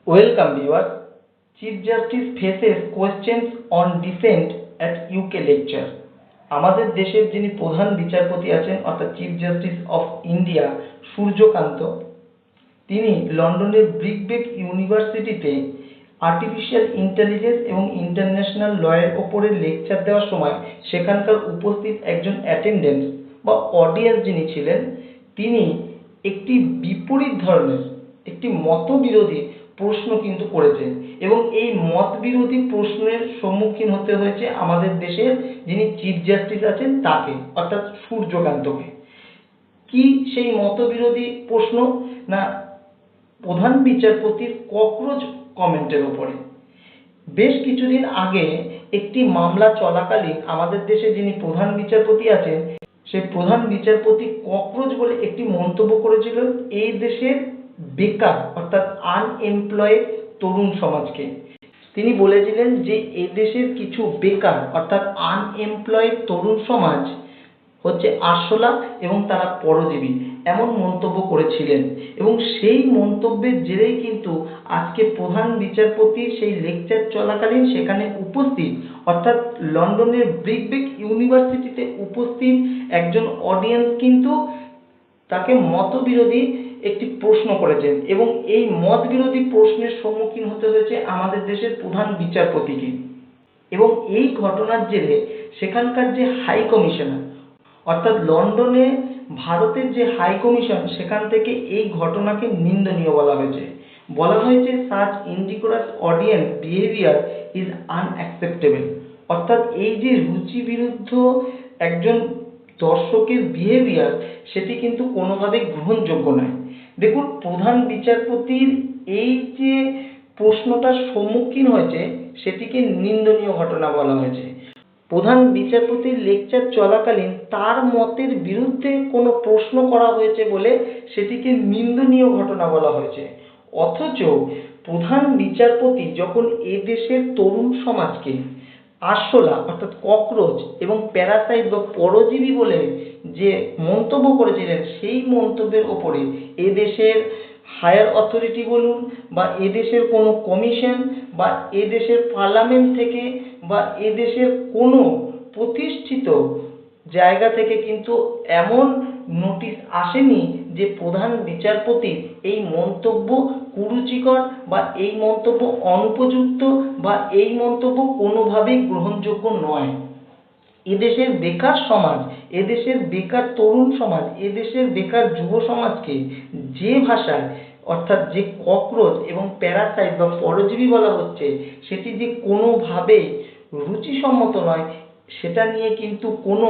Welcome viewers. Chief Justice faces questions on dissent at UK lecture. আমাদের দেশের যিনি প্রধান বিচারপতি আছেন অর্থাৎ chief justice of India Suryakant, তিনি লন্ডনের ব্রিকবেক ইউনিভার্সিটিতে আর্টিফিশিয়াল ইন্টেলিজেন্স এবং ইন্টারন্যাশনাল লয়ের ওপরে লেকচার দেওয়ার সময় সেখানকার উপস্থিত একজন অ্যাটেন্ডেন্ট বা অডিয়েন্স যিনি ছিলেন, তিনি একটি বিপরীত ধরনের একটি মতবিরোধী প্রশ্ন কিন্তু করেছেন এবং এই মতবিরোধী প্রশ্নের সম্মুখীন হতে হয়েছে আমাদের দেশের যিনি চিফ জাস্টিস আছেন তাকে, অর্থাৎ সূর্যকান্তকে। কি সেই মতবিরোধী প্রশ্ন? না, প্রধান বিচারপতির ককরোচ কমেন্টের উপরে। বেশ কিছুদিন আগে একটি মামলা চলাকালীন আমাদের দেশে যিনি প্রধান বিচারপতি আছেন সেই প্রধান বিচারপতি ককরোচ বলে একটি মন্তব্য করেছিলেন এই দেশের বেকার অর্থাৎ আনএমপ্লয়েড তরুণ সমাজকে। তিনি বলেছিলেন যে এদেশের কিছু বেকার অর্থাৎ আনএমপ্লয়েড তরুণ সমাজ হচ্ছে আরশোলা এবং তারা পরজীবী, এমন মন্তব্য করেছিলেন এবং সেই মন্তব্যের জেরেই কিন্তু আজকে প্রধান বিচারপতির সেই লেকচার চলাকালীন সেখানে উপস্থিত অর্থাৎ লন্ডনের ব্রিকবেক ইউনিভার্সিটিতে উপস্থিত একজন অডিয়েন্স কিন্তু তাকে মতবিরোধী একটি প্রশ্ন করেছেন এবং এই মতবিরোধী প্রশ্নের সম্মুখীন হতে হয়েছে আমাদের দেশের প্রধান বিচারপতিকে। এবং এই ঘটনার জেরে সেখানকার যে হাই কমিশনার অর্থাৎ লন্ডনে ভারতের যে হাই কমিশন, সেখান থেকে এই ঘটনাকে নিন্দনীয় বলা হয়েছে such indecorous audience behaviour is unacceptable. অর্থাৎ এই যে রুচিবিরুদ্ধ একজন দর্শকের বিহেভিয়ার, সেটি কিন্তু কোনোভাবেই গ্রহণযোগ্য নয়। দেখুন, প্রধান বিচারপতির এই যে প্রশ্নটার সম্মুখীন হয়েছে সেটিকে নিন্দনীয় ঘটনা বলা হয়েছে। প্রধান বিচারপতির লেকচার চলাকালীন তার মতের বিরুদ্ধে কোনো প্রশ্ন করা হয়েছে বলে সেটিকে নিন্দনীয় ঘটনা বলা হয়েছে। অথচ প্রধান বিচারপতি যখন এদেশের তরুণ সমাজকে আরশোলা অর্থাৎ ককরোচ এবং প্যারাসাইট বা পরজীবী বলে যে মন্তব্য করেছিলেন, সেই মন্তব্যের ওপরে এদেশের হায়ার অথরিটি বলুন বা এদেশের কোনো কমিশন বা এদেশের পার্লামেন্ট থেকে বা এদেশের কোনো প্রতিষ্ঠিত জায়গা থেকে কিন্তু এমন নোটিশ আসেনি যে প্রধান বিচারপতির এই মন্তব্য কুরুচিকর বা এই মন্তব্য অনুপযুক্ত বা এই মন্তব্য কোনোভাবেই গ্রহণযোগ্য নয়। এদেশের বেকার সমাজ, এদেশের বেকার তরুণ সমাজ, এদেশের বেকার যুব সমাজকে যে ভাষায় অর্থাৎ যে ককরোচ এবং প্যারাসাইট বা পরজীবী বলা হচ্ছে, সেটি যে কোনোভাবেই রুচিসম্মত নয়, সেটা নিয়ে কিন্তু কোনো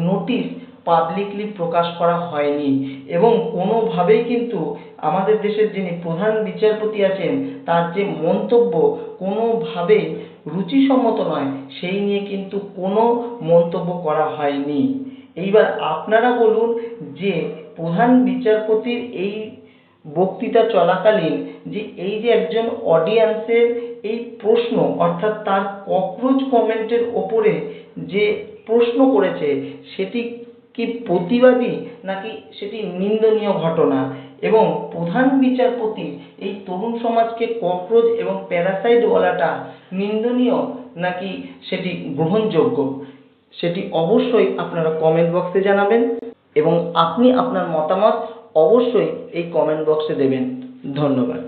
নোটিশ পাবলিকলি প্রকাশ করা হয়নি এবং কোনোভাবেই কিন্তু আমাদের দেশের যিনি প্রধান বিচারপতি আছেন তার যে মন্তব্য কোনোভাবেই রুচিসম্মত নয়, সেই নিয়ে কিন্তু কোনো মন্তব্য করা হয়নি। এইবার আপনারা বলুন যে প্রধান বিচারপতির এই বক্তৃতা চলাকালীন যে এই যে একজন অডিয়েন্সের এই প্রশ্ন অর্থাৎ তার ককরোচ কমেন্টের ওপরে যে প্রশ্ন করেছে, সেটি কি প্রতিবাদী নাকি সেটি নিন্দনীয় ঘটনা? এবং প্রধান বিচারপতি এই তরুণ সমাজকে ককরোচ এবং প্যারাসাইট বলাটা নিন্দনীয় নাকি সেটি গ্রহণযোগ্য, সেটি অবশ্যই আপনারা কমেন্ট বক্সে জানাবেন এবং আপনি আপনার মতামত অবশ্যই এই কমেন্ট বক্সে দেবেন। ধন্যবাদ।